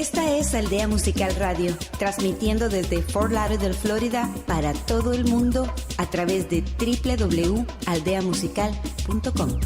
Esta es Aldea Musical Radio, transmitiendo desde Fort Lauderdale, Florida, para todo el mundo a través de www.aldeamusical.com.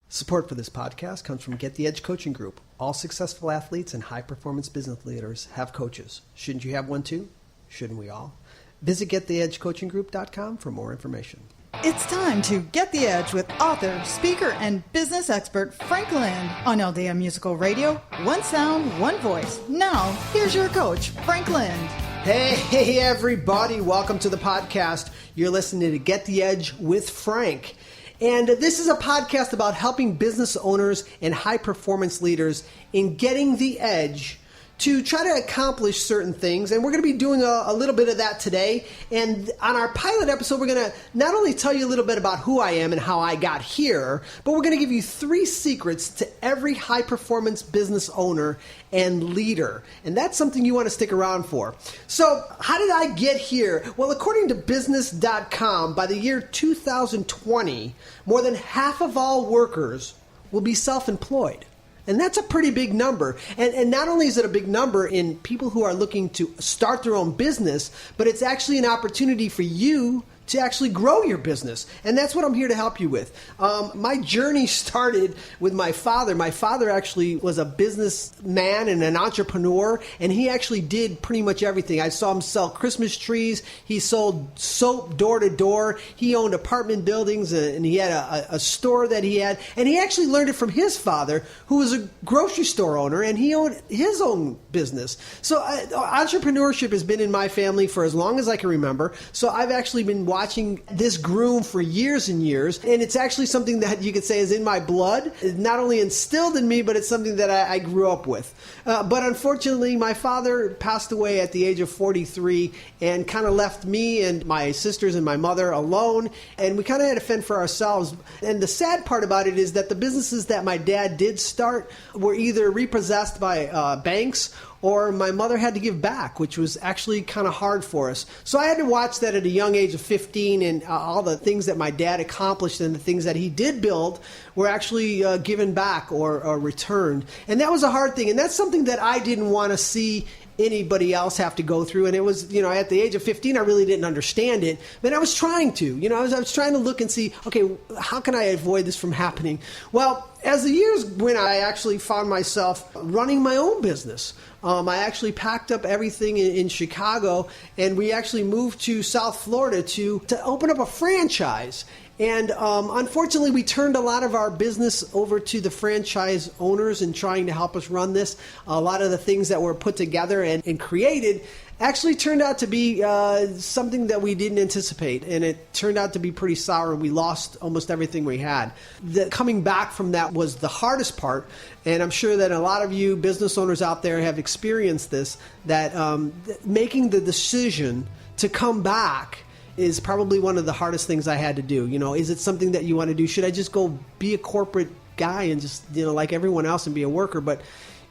Support for this podcast comes from Get the Edge Coaching Group. All successful athletes and high-performance business leaders have coaches. Shouldn't you have one too? Shouldn't we all? Visit gettheedgecoachinggroup.com for more information. It's time to Get the Edge with author, speaker, and business expert Frank Lind on Aldea Musical Radio. One sound, one voice. Now, here's your coach, Frank Lind. Hey, everybody. Welcome to the podcast. You're listening to Get the Edge with Frank. And this is a podcast about helping business owners and high-performance leaders in getting the edge to try to accomplish certain things. And we're going to be doing a little bit of that today. And on our pilot episode, we're going to not only tell you a little bit about who I am and how I got here, but we're going to give you 3 secrets to every high-performance business owner and leader. And that's something you want to stick around for. So how did I get here? Well, according to business.com, by the year 2020, more than half of all workers will be self-employed. And that's a pretty big number. And not only is it a big number in people who are looking to start their own business, but it's actually an opportunity for you to actually grow your business. And that's what I'm here to help you with. My journey started with my father. My father actually was a businessman and an entrepreneur, and he actually did pretty much everything. I saw him sell Christmas trees. He sold soap door to door. He owned apartment buildings, and he had a store that he had. And he actually learned it from his father, who was a grocery store owner, and he owned his own business. So entrepreneurship has been in my family for as long as I can remember. So I've actually been watching this groom for years and years, and it's actually something that you could say is in my blood. It's not only instilled in me, but it's something that I grew up with. But unfortunately, my father passed away at the age of 43 and kind of left me and my sisters and my mother alone, and we kind of had to fend for ourselves. And the sad part about it is that the businesses that my dad did start were either repossessed by banks, or my mother had to give back, which was actually kind of hard for us. So I had to watch that at a young age of 15, and all the things that my dad accomplished and the things that he did build were actually given back or returned. And that was a hard thing, and that's something that I didn't want to see anybody else have to go through. And it was, at the age of 15, I really didn't understand it, but I was trying to. I was trying to look and see, okay, how can I avoid this from happening? Well, as the years went, I actually found myself running my own business. I actually packed up everything in Chicago, and we actually moved to South Florida to open up a franchise. And unfortunately, we turned a lot of our business over to the franchise owners in trying to help us run this. A lot of the things that were put together and created actually turned out to be something that we didn't anticipate, and it turned out to be pretty sour. We lost almost everything we had. Coming back from that was the hardest part, and I'm sure that a lot of you business owners out there have experienced this, that making the decision to come back is probably one of the hardest things I had to do. Is it something that you want to do? Should I just go be a corporate guy and just, like everyone else and be a worker? But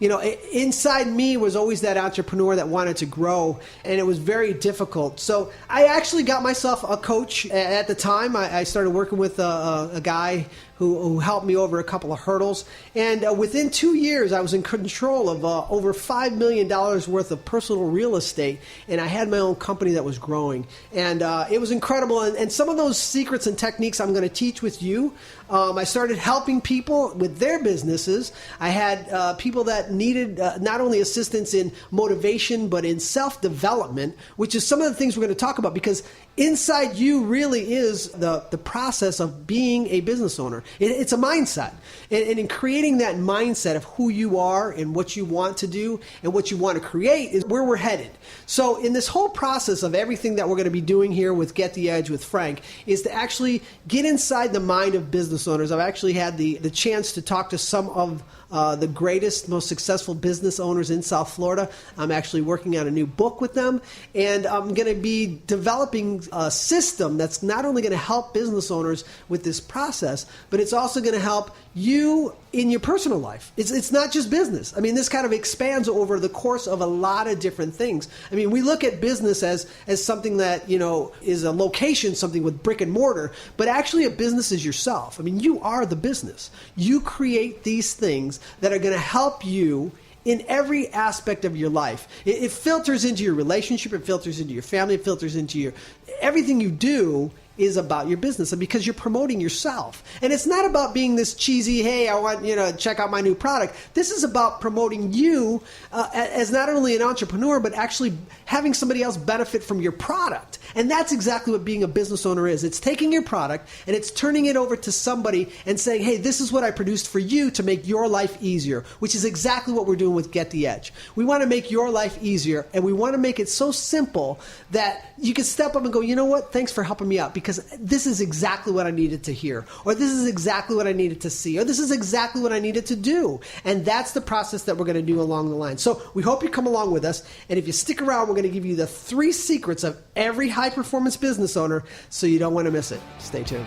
inside me was always that entrepreneur that wanted to grow, and it was very difficult. So I actually got myself a coach at the time. I started working with a guy who helped me over a couple of hurdles. And within 2 years, I was in control of over $5 million worth of personal real estate, and I had my own company that was growing. And it was incredible. And some of those secrets and techniques I'm going to teach with you. I started helping people with their businesses. I had people that needed not only assistance in motivation, but in self-development, which is some of the things we're going to talk about, because inside you really is the process of being a business owner. It's a mindset. And in creating that mindset of who you are and what you want to do and what you want to create is where we're headed. So in this whole process of everything that we're going to be doing here with Get the Edge with Frank is to actually get inside the mind of business owners. I've actually had the chance to talk to some of the greatest, most successful business owners in South Florida. I'm actually working on a new book with them, and I'm going to be developing a system that's not only going to help business owners with this process, but it's also going to help you in your personal life. It's not just business. I mean, this kind of expands over the course of a lot of different things. I mean, we look at business as something that, is a location, something with brick and mortar, but actually a business is yourself. I mean, you are the business. You create these things that are going to help you in every aspect of your life. It filters into your relationship, it filters into your family, it filters into everything you do is about your business, and because you're promoting yourself. And it's not about being this cheesy, hey, I want you to check out my new product. This is about promoting you as not only an entrepreneur, but actually having somebody else benefit from your product. And that's exactly what being a business owner is. It's taking your product and it's turning it over to somebody and saying, hey, this is what I produced for you to make your life easier, which is exactly what we're doing with Get the Edge. We want to make your life easier, and we want to make it so simple that you can step up and go, you know what, thanks for helping me out, because this is exactly what I needed to hear, or this is exactly what I needed to see, or this is exactly what I needed to do. And that's the process that we're going to do along the line. So we hope you come along with us. And if you stick around, we're going to give you the 3 secrets of every high-performance business owner, so you don't want to miss it. Stay tuned.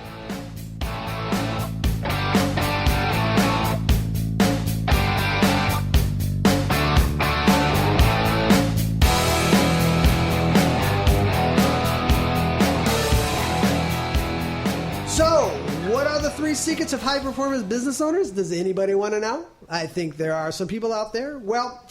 So, what are the 3 secrets of high-performance business owners? Does anybody want to know? I think there are some people out there. Well,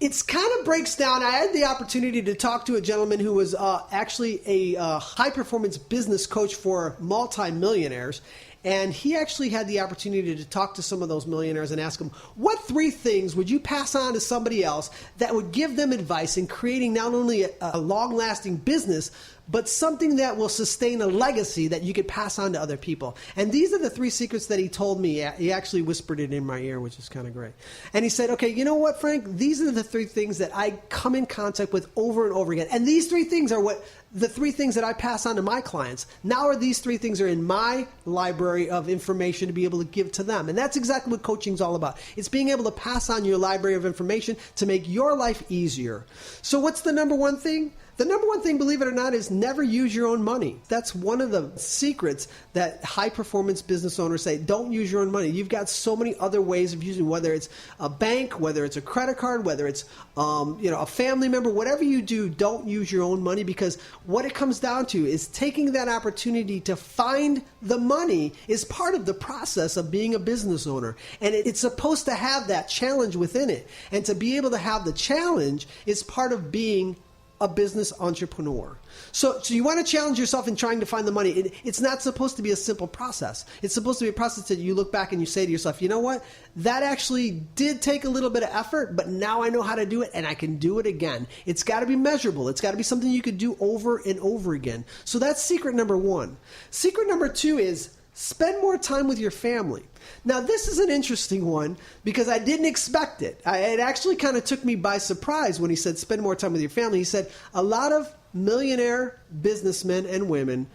it's kind of breaks down. I had the opportunity to talk to a gentleman who was actually a high-performance business coach for multimillionaires. And he actually had the opportunity to talk to some of those millionaires and ask them, what 3 things would you pass on to somebody else that would give them advice in creating not only a long-lasting business, but something that will sustain a legacy that you could pass on to other people? And these are the 3 secrets that he told me. He actually whispered it in my ear, which is kind of great. And he said, okay, you know what, Frank? These are the 3 things that I come in contact with over and over again. And these 3 things are the 3 things that I pass on to my clients. Now these 3 things are in my library of information to be able to give to them. And that's exactly what coaching is all about. It's being able to pass on your library of information to make your life easier. So what's the number 1 thing? The number 1 thing, believe it or not, is never use your own money. That's one of the secrets that high-performance business owners say. Don't use your own money. You've got so many other ways of using, whether it's a bank, whether it's a credit card, whether it's a family member, whatever you do, don't use your own money, because what it comes down to is taking that opportunity to find the money is part of the process of being a business owner. And it's supposed to have that challenge within it. And to be able to have the challenge is part of being a business entrepreneur. So you want to challenge yourself in trying to find the money. It's not supposed to be a simple process. It's supposed to be a process that you look back and you say to yourself, you know what? That actually did take a little bit of effort, but now I know how to do it and I can do it again. It's got to be measurable. It's got to be something you could do over and over again. So that's secret number 1. Secret number 2 is spend more time with your family. Now, this is an interesting one because I didn't expect it. It actually kind of took me by surprise when he said spend more time with your family. He said a lot of millionaire businessmen and women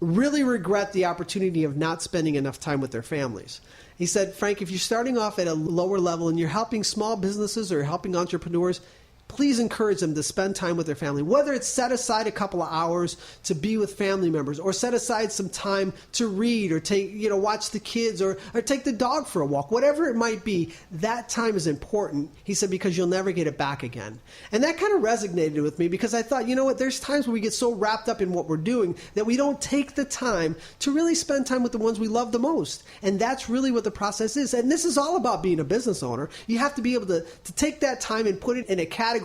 really regret the opportunity of not spending enough time with their families. He said, Frank, if you're starting off at a lower level and you're helping small businesses or helping entrepreneurs, please encourage them to spend time with their family, whether it's set aside a couple of hours to be with family members, or set aside some time to read, or watch the kids, or take the dog for a walk, whatever it might be. That time is important, he said, because you'll never get it back again. And that kind of resonated with me because I thought, you know what, there's times when we get so wrapped up in what we're doing that we don't take the time to really spend time with the ones we love the most. And that's really what the process is. And this is all about being a business owner. You have to be able to take that time and put it in a category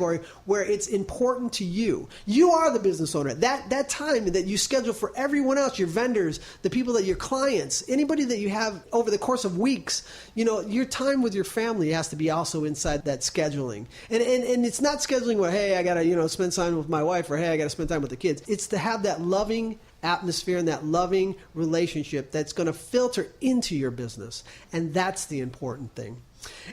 where it's important to you. You are the business owner. That time that you schedule for everyone else, your vendors, the people that your clients, anybody that you have over the course of weeks, your time with your family has to be also inside that scheduling. And it's not scheduling where, hey, I got to, spend time with my wife, or hey, I got to spend time with the kids. It's to have that loving atmosphere and that loving relationship that's going to filter into your business. And that's the important thing.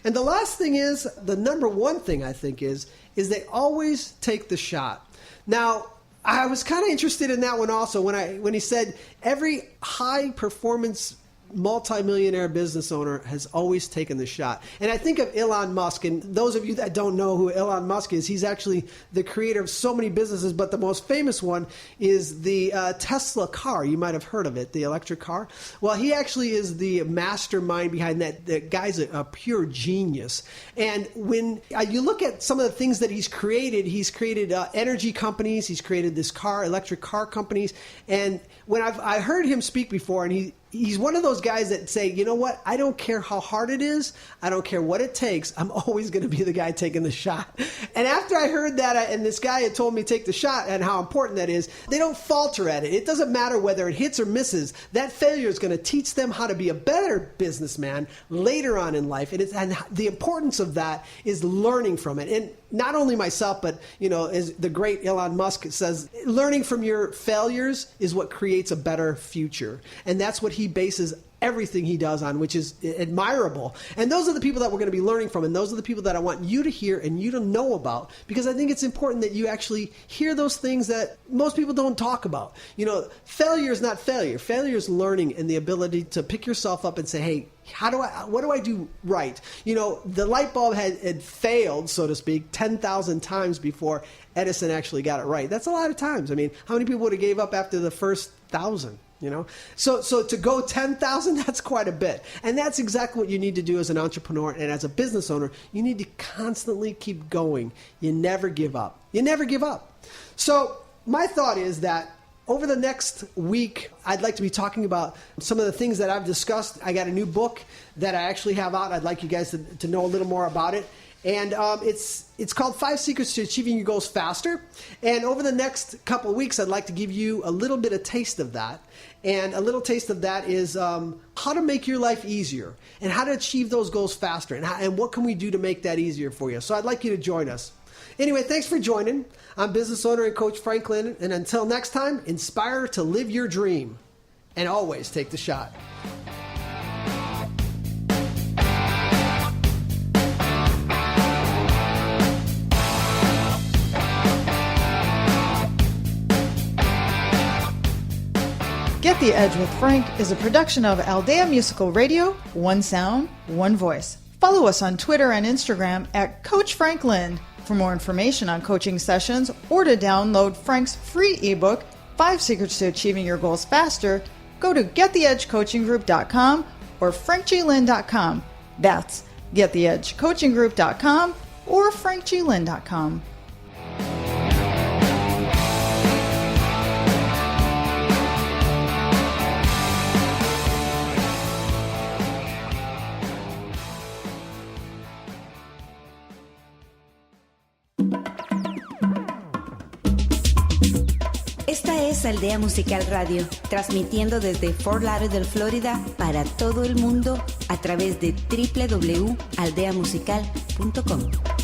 And the last thing is, the number 1 thing I think is they always take the shot. Now, I was kind of interested in that one also when he said every high performance multimillionaire business owner has always taken the shot. And I think of Elon Musk, and those of you that don't know who Elon Musk is, he's actually the creator of so many businesses, but the most famous one is the Tesla car. You might have heard of it, the electric car. Well, he actually is the mastermind behind that. The guy's a pure genius. And when you look at some of the things that he's created energy companies, he's created this electric car companies. And when I heard him speak before, and he's one of those guys that say, you know what, I don't care how hard it is, I don't care what it takes, I'm always going to be the guy taking the shot. And after I heard that, and this guy had told me to take the shot and how important that is, they don't falter at it. It doesn't matter whether it hits or misses. That failure is going to teach them how to be a better businessman later on in life. And the importance of that is learning from it. And not only myself, but, as the great Elon Musk says, learning from your failures is what creates a better future. And that's what he bases everything he does on, which is admirable. And those are the people that we're going to be learning from. And those are the people that I want you to hear and you to know about, because I think it's important that you actually hear those things that most people don't talk about. Failure is not failure. Failure is learning and the ability to pick yourself up and say, hey, what do I do right? The light bulb had failed, so to speak, 10,000 times before Edison actually got it right. That's a lot of times. I mean, how many people would have gave up after the first 1,000? So to go 10,000, that's quite a bit. And that's exactly what you need to do as an entrepreneur and as a business owner. You need to constantly keep going. You never give up. You never give up. So my thought is that over the next week, I'd like to be talking about some of the things that I've discussed. I got a new book that I actually have out. I'd like you guys to know a little more about it. And it's called 5 Secrets to Achieving Your Goals Faster. And over the next couple of weeks, I'd like to give you a little bit of taste of that. And a little taste of that is how to make your life easier and how to achieve those goals faster. And what can we do to make that easier for you? So I'd like you to join us. Anyway, thanks for joining. I'm business owner and coach Frank Lynn. And until next time, inspire to live your dream and always take the shot. Get the Edge with Frank is a production of Aldea Musical Radio, one sound, one voice. Follow us on Twitter and Instagram at Coach Frank Lind. For more information on coaching sessions or to download Frank's free ebook, 5 Secrets to Achieving Your Goals Faster, go to gettheedgecoachinggroup.com or frankglind.com. That's gettheedgecoachinggroup.com or frankglind.com. Esta es Aldea Musical Radio, transmitiendo desde Fort Lauderdale, Florida, para todo el mundo a través de www.aldeamusical.com.